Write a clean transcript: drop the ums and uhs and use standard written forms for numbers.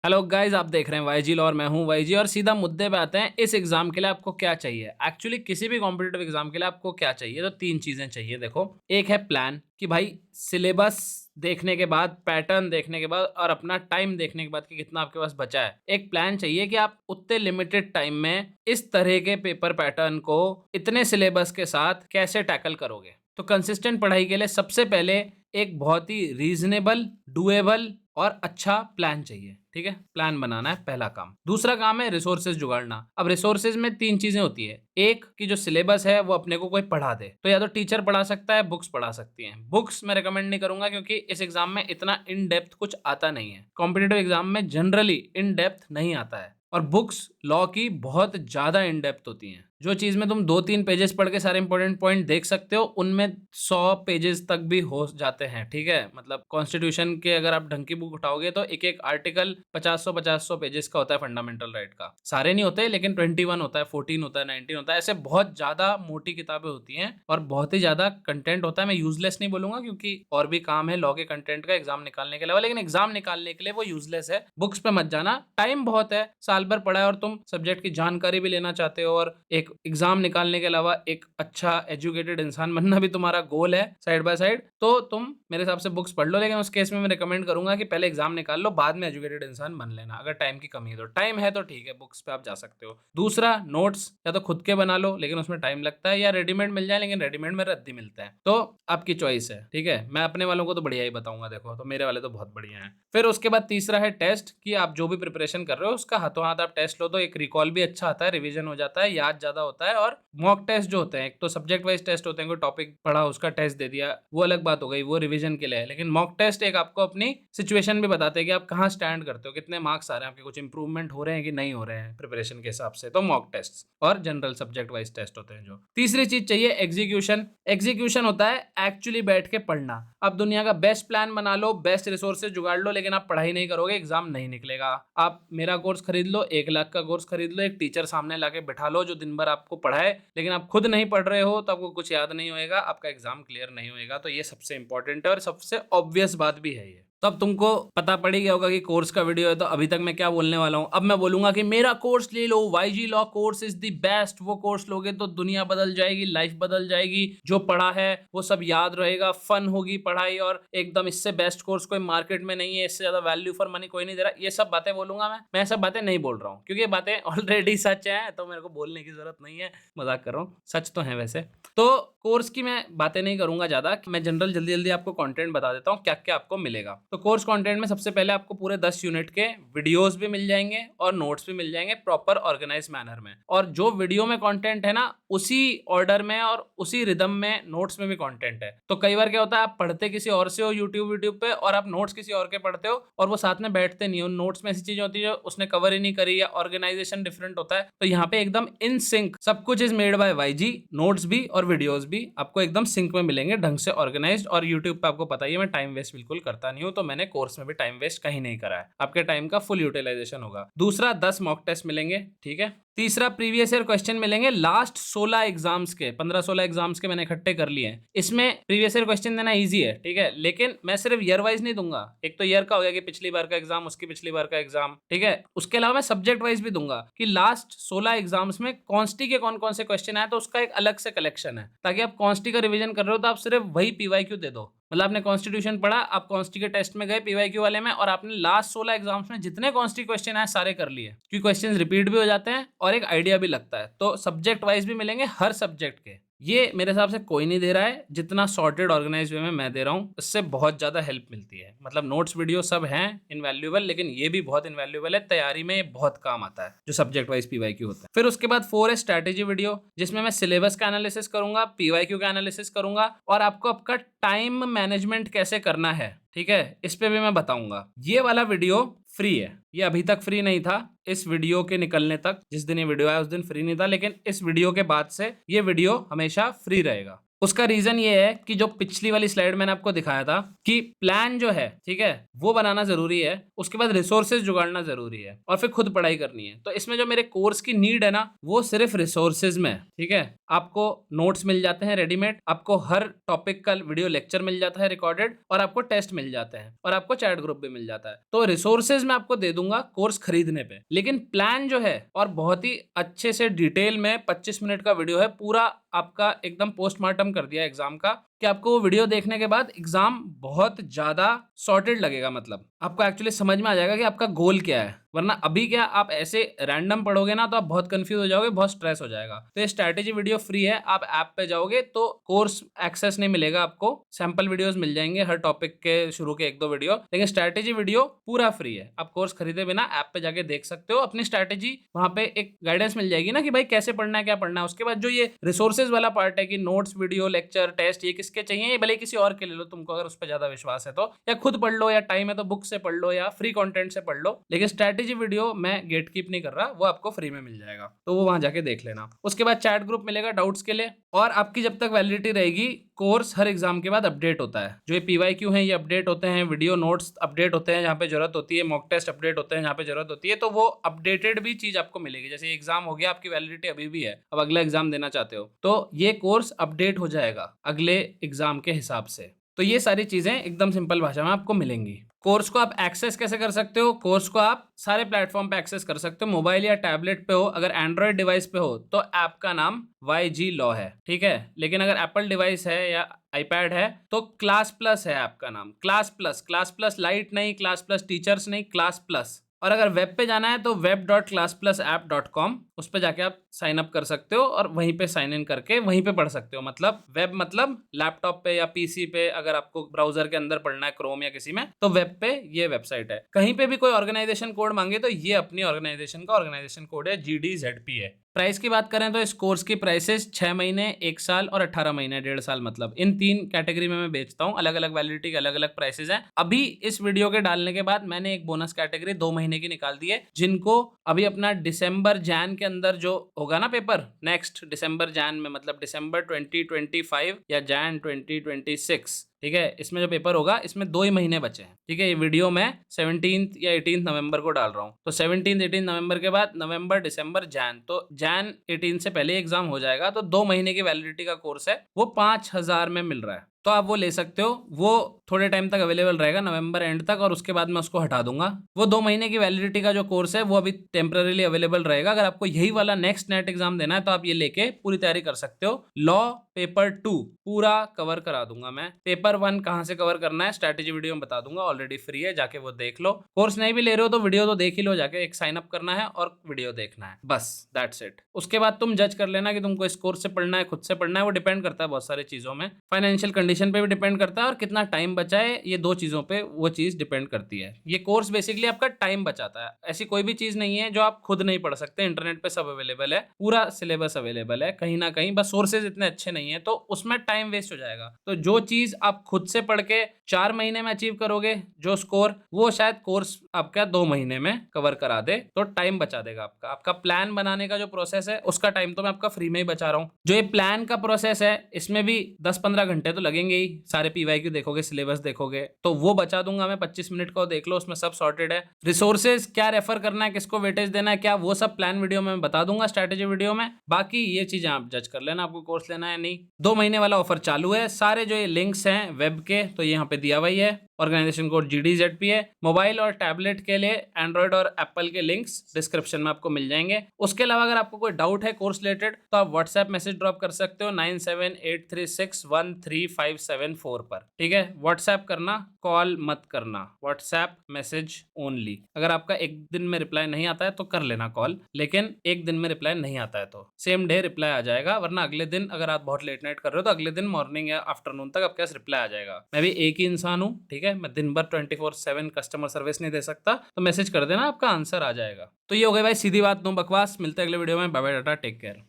Hello guys, आप देख रहे हैं वाईजी लॉ और मैं हूं वाईजी। और सीधा मुद्दे पे आते हैं। इस एग्जाम के लिए आपको क्या चाहिए? एक्चुअली किसी भी कॉम्पिटिटिव एग्जाम के लिए आपको क्या चाहिए? तो तीन चीजें चाहिए। देखो, एक है प्लान कि भाई सिलेबस देखने के बाद, पैटर्न देखने के बाद और अपना टाइम देखने के बाद कि कितना आपके पास बचा है, एक प्लान चाहिए कि आप उतने लिमिटेड टाइम में इस तरह के पेपर पैटर्न को इतने सिलेबस के साथ कैसे टैकल करोगे। तो कंसिस्टेंट पढ़ाई के लिए सबसे पहले एक बहुत ही रीजनेबल, डुएबल और अच्छा प्लान चाहिए। ठीक है, प्लान बनाना है पहला काम। दूसरा काम है रिसोर्सेज जुगाड़ना। अब रिसोर्सेज में तीन चीजें होती है। एक कि जो सिलेबस है वो अपने को कोई पढ़ा दे, तो या तो टीचर पढ़ा सकता है, बुक्स पढ़ा सकती हैं। बुक्स मैं रिकमेंड नहीं करूंगा क्योंकि इस एग्जाम में इतना इन डेप्थ कुछ आता नहीं है। कॉम्पिटेटिव एग्जाम में जनरली इन डेप्थ नहीं आता है और बुक्स लॉ की बहुत ज्यादा इन डेप्थ होती हैं। जो चीज में तुम 2-3 पेजेस पढ़ के सारे इंपॉर्टेंट पॉइंट देख सकते हो, उनमें 100 पेजेस तक भी हो जाते हैं। ठीक है, मतलब कॉन्स्टिट्यूशन के अगर आप ढंग की बुक उठाओगे तो एक एक आर्टिकल 50-100 पेजेस का होता है। फंडामेंटल राइट का सारे नहीं होते, लेकिन 21 होता है, 14 होता है, 19 होता है। ऐसे बहुत ज्यादा मोटी किताबें होती हैं और बहुत ही ज्यादा कंटेंट होता है। मैं यूजलेस नहीं बोलूंगा क्योंकि और भी काम है लॉ के कंटेंट का एग्जाम निकालने के अलावा, लेकिन एग्जाम निकालने के लिए वो यूजलेस है। बुक्स पे मत जाना, टाइम बहुत है, साल भर पढ़ा है और तुम सब्जेक्ट की जानकारी भी लेना चाहते हो और एक एग्जाम निकालने के अलावा एक अच्छा एजुकेटेड इंसान बनना भी तुम्हारा गोल है साइड बाय साइड, तो तुम मेरे हिसाब से बुक्स पढ़ लो। लेकिन उस केस में मैं रिकमेंड करूंगा कि पहले एग्जाम निकाल लो, बाद में एजुकेटेड इंसान बन लेना। अगर टाइम की कमी है तो, टाइम है तो ठीक है, बुक्स पे आप जा सकते हो। दूसरा, नोट्स या तो खुद के बना लो, लेकिन उसमें टाइम लगता है, या रेडीमेड मिल जाए, लेकिन रेडीमेड में रद्दी मिलता है। तो आपकी चॉइस है। ठीक है, मैं अपने वालों को तो बढ़िया ही बताऊंगा, देखो तो मेरे वाले तो बहुत बढ़िया हैं। फिर उसके बाद तीसरा है टेस्ट, कि आप जो भी प्रिपरेशन कर रहे हो उसका हाथों हाथ आप टेस्ट लो, तो एक रिकॉल भी अच्छा आता है, रिवीजन हो जाता है, याद ज्यादा होता है। और मॉक टेस्ट जो होते हैं, एक तो सब्जेक्ट वाइज टेस्ट होते हैं, कोई टॉपिक पढ़ा उसका टेस्ट दे दिया, वो अलग बात हो गई, वो रिवीजन के लिए है। लेकिन मॉक टेस्ट एक आपको अपनी सिचुएशन भी बताते हैं कि आप कहाँ स्टैंड करते हो, कितने मार्क्स आ रहे हैं आपके, कुछ इंप्रूवमेंट हो रहे हैं कि नहीं हो रहे हैं प्रिपरेशन के हिसाब से। तो मॉक टेस्ट और जनरल सब्जेक्ट वाइज टेस्ट होते हैं जो। तीसरी चीज चाहिए एग्जीक्यूशन। एग्जीक्यूशन होता है एक्चुअली बैठ के पढ़ना। अब दुनिया का बेस्ट प्लान बना लो, बेस्ट रिसोर्सेज जुगाड़ लो, लेकिन आप पढ़ाई नहीं करोगे, एग्जाम नहीं निकलेगा। आप मेरा कोर्स खरीद लो, 1 लाख का कोर्स खरीद लो, एक टीचर सामने लाके बैठा लो जो दिन भर आपको पढ़ाए, लेकिन आप खुद नहीं पढ़ रहे हो तो आपको कुछ याद नहीं होएगा, आपका एग्जाम क्लियर नहीं होएगा। तो ये सबसे इंपॉर्टेंट है और सबसे ऑब्वियस बात भी है ये। तो अब तुमको पता पड़ ही गया होगा कि कोर्स का वीडियो है, तो अभी तक मैं क्या बोलने वाला हूं। अब मैं बोलूंगा कि मेरा कोर्स ले लो, YG law course is the best. वो कोर्स लोगे तो दुनिया बदल जाएगी, लाइफ बदल जाएगी, जो पढ़ा है वो सब याद रहेगा, फन होगी पढ़ाई, और एकदम इससे बेस्ट कोर्स कोई मार्केट में नहीं है, इससे ज्यादा वैल्यू फॉर मनी कोई नहीं दे रहा। ये सब बातें बोलूंगा मैं सब बातें नहीं बोल रहा हूँ क्योंकि ये बातें ऑलरेडी सच है, तो मेरे को बोलने की जरूरत नहीं है। मजाक कर रहा हूँ, सच तो है वैसे। तो कोर्स की मैं बातें नहीं करूंगा ज्यादा, मैं जनरल जल्दी जल्दी आपको कंटेंट बता देता हूँ क्या क्या आपको मिलेगा। तो कोर्स कंटेंट में सबसे पहले आपको पूरे 10 यूनिट के वीडियोस भी मिल जाएंगे और नोट्स भी मिल जाएंगे प्रॉपर ऑर्गेनाइज मैनर में। और जो वीडियो में कंटेंट है ना, उसी ऑर्डर में और उसी रिदम में नोट्स में भी कंटेंट है। तो कई बार क्या होता है, आप पढ़ते किसी और से हो यूट्यूब पे और आप नोट्स किसी और के पढ़ते हो और वो साथ में बैठते नहीं हो। नोट्स में ऐसी चीजें होती है जो उसने कवर ही नहीं करी या ऑर्गेनाइजेशन डिफरेंट होता है। तो यहाँ पे एकदम इन सिंक सब कुछ is made by YG. Notes भी और वीडियोस भी आपको एकदम सिंक में मिलेंगे, ढंग से ऑर्गेनाइज्ड। और यूट्यूब पे आपको पता ही है मैं टाइम वेस्ट बिल्कुल करता नहीं हूं, तो मैंने कोर्स में भी टाइम वेस्ट कहीं नहीं करा है। आपके टाइम का फुल यूटिलाइजेशन होगा। दूसरा, 10 मॉक टेस्ट मिलेंगे। ठीक है। तीसरा, प्रीवियस ईयर क्वेश्चन मिलेंगे लास्ट 16 एग्जाम्स के, 15-16 एग्जाम्स के मैंने इकट्ठे कर लिए हैं। इसमें प्रीवियस ईयर क्वेश्चन देना इजी है, ठीक है, लेकिन मैं सिर्फ ईयर वाइज नहीं दूंगा। एक तो ईयर का हो गया कि पिछली बार का एग्जाम, उसकी पिछली बार का एग्जाम, ठीक है। उसके अलावा मैं सब्जेक्ट वाइज भी दूंगा कि लास्ट 16 एग्जाम्स में कॉन्स्टी के कौन कौन से क्वेश्चन आए, तो उसका एक अलग से कलेक्शन है, ताकि आप कॉन्स्टी का रिवीजन कर रहे हो तो आप सिर्फ वही पीवाईक्यू दे दो। मतलब आपने कॉन्स्टिट्यूशन पढ़ा, आप कॉन्स्टी के टेस्ट में गए पीवाईक्यू वाले में, और आपने लास्ट 16 एग्जाम्स में जितने कॉन्स्टी क्वेश्चन आए सारे कर लिए, क्योंकि क्वेश्चन रिपीट भी हो जाते हैं और एक आइडिया भी लगता है। तो सब्जेक्ट वाइज भी मिलेंगे हर सब्जेक्ट के। ये मेरे हिसाब से कोई नहीं दे रहा है जितना सॉर्टेड ऑर्गेनाइज वे में मैं दे रहा हूँ। इससे बहुत ज्यादा हेल्प मिलती है। मतलब नोट्स वीडियो सब हैं इनवैल्यूएबल, लेकिन ये भी बहुत इनवैल्यूएबल है, तैयारी में ये बहुत काम आता है जो सब्जेक्ट वाइज पीवाईक्यू होता है। फिर उसके बाद 4 है स्ट्रैटेजी वीडियो, जिसमें मैं सिलेबस का एनालिसिस करूंगा, पीवाईक्यू का एनालिसिस करूंगा और आपको आपका टाइम मैनेजमेंट कैसे करना है, ठीक है, इस पे भी मैं बताऊंगा। ये वाला वीडियो फ्री है, ये अभी तक फ्री नहीं था। इस वीडियो के निकलने तक, जिस दिन ये वीडियो आया उस दिन फ्री नहीं था, लेकिन इस वीडियो के बाद से ये वीडियो हमेशा फ्री रहेगा। उसका रीजन ये है कि जो पिछली वाली स्लाइड मैंने आपको दिखाया था कि प्लान जो है, ठीक है, वो बनाना जरूरी है, उसके बाद रिसोर्सेज जुगाड़ना जरूरी है और फिर खुद पढ़ाई करनी है। तो इसमें जो मेरे कोर्स की नीड है ना, वो सिर्फ रिसोर्सेज में है, ठीक है। आपको नोट्स मिल जाते हैं रेडीमेड, आपको हर टॉपिक का वीडियो लेक्चर मिल जाता है रिकॉर्डेड, और आपको टेस्ट मिल जाते हैं, और आपको चैट ग्रुप भी मिल जाता है। तो रिसोर्सेज मैं आपको दे दूंगा कोर्स खरीदने पे, लेकिन प्लान जो है और बहुत ही अच्छे से डिटेल में 25 मिनट का वीडियो है, पूरा आपका एकदम पोस्टमार्टम कर दिया एग्जाम का, कि आपको वो वीडियो देखने के बाद एग्जाम बहुत ज्यादा सॉर्टेड लगेगा। मतलब आपको एक्चुअली समझ में आ जाएगा कि आपका गोल क्या है। वरना अभी क्या आप ऐसे रैंडम पढ़ोगे ना, तो आप बहुत कंफ्यूज हो जाओगे, बहुत स्ट्रेस हो जाएगा। तो ये स्ट्रैटेजी वीडियो फ्री है, आप ऐप पे जाओगे तो कोर्स एक्सेस नहीं मिलेगा आपको, सैंपल वीडियोस मिल जाएंगे हर टॉपिक के शुरू के 1-2 वीडियो, लेकिन स्ट्रैटेजी वीडियो पूरा फ्री है। आप कोर्स खरीदे बिना ऐप पे जाके देख सकते हो अपनी स्ट्रैटेजी, वहां पे एक गाइडेंस मिल जाएगी ना कि भाई कैसे पढ़ना है, क्या पढ़ना है। उसके बाद जो ये रिसोर्सेज वाला पार्ट है कि नोट्स, वीडियो, लेक्चर, टेस्ट, ये किसके चाहिए, ये भले किसी और के ले लो तुमको, अगर उस पर ज्यादा विश्वास है तो, या खुद पढ़ लो, या टाइम है तो बुक से पढ़ लो, या फ्री कंटेंट से पढ़ लो। लेकिन स्ट्रैटेजी वीडियो मैं गेट कीप नहीं कर रहा, वो आपको फ्री में मिल जाएगा, तो वो वहां जाके देख लेना। उसके बाद चैट ग्रुप मिलेगा डाउट्स के लिए, और आपकी जब तक वैलिडिटी रहेगी, कोर्स हर एग्जाम के बाद अपडेट होता है। जो ये पीवाईक्यू है ये अपडेट होते हैं, वीडियो नोट्स अपडेट होते हैं जहाँ पे जरूरत होती है, मॉक टेस्ट अपडेट होते हैं जहाँ पे जरूरत होती है, तो वो अपडेटेड भी चीज आपको मिलेगी। जैसे एग्जाम हो गया, आपकी वैलिडिटी अभी भी है, अब अगला एग्जाम देना चाहते हो तो ये कोर्स अपडेट हो जाएगा अगले एग्जाम के हिसाब से। तो ये सारी चीजें एकदम सिंपल भाषा में आपको मिलेंगी। कोर्स को आप एक्सेस कैसे कर सकते हो? कोर्स को आप सारे प्लेटफॉर्म पे एक्सेस कर सकते हो, मोबाइल या टैबलेट पे हो। अगर एंड्रॉयड डिवाइस पे हो तो ऐप का नाम YG लॉ है, ठीक है। लेकिन अगर एप्पल डिवाइस है या आईपैड है तो क्लास प्लस है ऐप का नाम, class plus. Class plus light नहीं, क्लास प्लस टीचर्स नहीं, क्लास प्लस। और अगर वेब पे जाना है तो web.classplusapp.com, उस पे जाके आप साइन अप कर सकते हो और वहीं पे साइन इन करके वहीं पे पढ़ सकते हो। मतलब वेब मतलब लैपटॉप पे या पीसी पे, अगर आपको ब्राउजर के अंदर पढ़ना है क्रोम या किसी में, तो वेब पे ये वेबसाइट है। कहीं पे भी कोई ऑर्गेनाइजेशन कोड मांगे तो ये अपनी ऑर्गेनाइजेशन का ऑर्गेनाइजेशन कोड है, GDZP है। प्राइस की बात करें तो इस कोर्स की प्राइसेस 6 महीने, 1 साल और 18 महीने, 1.5 साल, मतलब इन 3 कैटेगरी में मैं बेचता हूँ। अलग अलग वैलिडिटी के अलग अलग प्राइसेस हैं। अभी इस वीडियो के डालने के बाद मैंने एक बोनस कैटेगरी 2 महीने की निकाल दी है, जिनको अभी अपना दिसंबर जैन के अंदर जो होगा ना पेपर, नेक्स्ट दिसंबर जैन में, मतलब दिसंबर 2025 या जैन 2026, ठीक है, इसमें जो पेपर होगा इसमें 2 ही महीने बचे हैं, ठीक है। ये वीडियो मैं 17 या 18 नवंबर को डाल रहा हूँ, तो 17 18 नवंबर के बाद नवंबर, दिसंबर, जैन, तो जैन 18 से पहले एग्जाम हो जाएगा। तो 2 महीने की वैलिडिटी का कोर्स है, वो 5000 में मिल रहा है, तो आप वो ले सकते हो। वो थोड़े टाइम तक अवेलेबल रहेगा, नवंबर एंड तक, और उसके बाद मैं उसको हटा दूंगा। वो 2 महीने की वैलिडिटी का जो कोर्स है वो अभी टेम्पररीली अवेलेबल रहेगा। अगर आपको यही वाला नेक्स्ट नेट एग्जाम देना है तो आप ये लेके पूरी तैयारी कर सकते हो। लॉ पेपर 2 पूरा कवर करा दूंगा मैं। पेपर 1 कहाँ से कवर करना है स्ट्रैटेजी वीडियो में बता दूंगा, ऑलरेडी फ्री है, जाके वो देख लो। कोर्स नहीं भी ले रहे हो तो वीडियो तो देख ही लो जाके, एक साइन अप करना है और वीडियो देखना है, बस दैट्स इट। उसके बाद तुम जज कर लेना कि तुमको इस कोर्स से पढ़ना है, खुद से पढ़ना है, वो डिपेंड करता है बहुत सारी चीजों में। फाइनेंशियल कंडीशन पे भी डिपेंड करता है और कितना टाइम बचा है, ये 2 चीजों पे वो चीज डिपेंड करती है। ये कोर्स बेसिकली आपका टाइम बचाता है। ऐसी कोई भी चीज नहीं है जो आप खुद नहीं पढ़ सकते, इंटरनेट पे सब अवेलेबल है, पूरा सिलेबस अवेलेबल है कहीं ना कहीं, बस सोर्सेज इतने अच्छे नहीं है तो उसमें टाइम वेस्ट हो जाएगा। तो जो चीज आप खुद से पढ़ के 4 महीने में अचीव करोगे जो स्कोर, वो शायद कोर्स आपका 2 महीने में कवर करा दे, तो टाइम बचा देगा आपका। आपका प्लान बनाने का जो प्रोसेस है उसका टाइम तो मैं आपका फ्री में ही बचा रहा हूँ। जो ये प्लान का प्रोसेस है इसमें भी 10-15 घंटे तो लगेंगे ही, सारे पीवाईक्यू देखोगे, सिलेबस देखोगे, तो वो बचा दूंगा मैं। 25 मिनट का देख लो, उसमें सब सॉर्टेड है। रिसोर्सेज क्या रेफर करना है, किसको वेटेज देना है, क्या, वो सब प्लान वीडियो में बता दूंगा, स्ट्रैटेजी वीडियो में। बाकी ये चीजें आप जज कर लेना आपको कोर्स लेना है नहीं। 2 महीने वाला ऑफर चालू है। सारे जो ये लिंक्स हैं वेब के, तो यहाँ पे दिया हुआ ही है। ऑर्गेनाइजेशन कोड GDZP है। मोबाइल और टैबलेट के लिए एंड्रॉइड और एप्पल के लिंक्स डिस्क्रिप्शन में आपको मिल जाएंगे। उसके अलावा अगर आपको कोई डाउट है कोर्स रिलेटेड तो आप व्हाट्सएप मैसेज ड्रॉप कर सकते हो 9783613574 पर, ठीक है। व्हाट्सएप करना, कॉल मत करना, व्हाट्सएप मैसेज ओनली। अगर आपका एक दिन में रिप्लाई नहीं आता है तो कर लेना कॉल, लेकिन एक दिन में रिप्लाई नहीं आता है तो सेम डे रिप्लाई आ जाएगा, वरना अगले दिन अगर आप बहुत लेट नाइट कर रहे हो तो अगले दिन मॉर्निंग या आफ्टरनून तक आपके पास रिप्लाई आ जाएगा। मैं भी एक ही इंसान हूँ, ठीक है, मैं दिन भर 24/7 कस्टमर सर्विस नहीं दे सकता, तो मैसेज कर देना, आपका आंसर आ जाएगा। तो ये हो गई भाई सीधी बात, नो बकवास। मिलते हैं अगले वीडियो में, बाय बाय, टाटा, टेक केयर।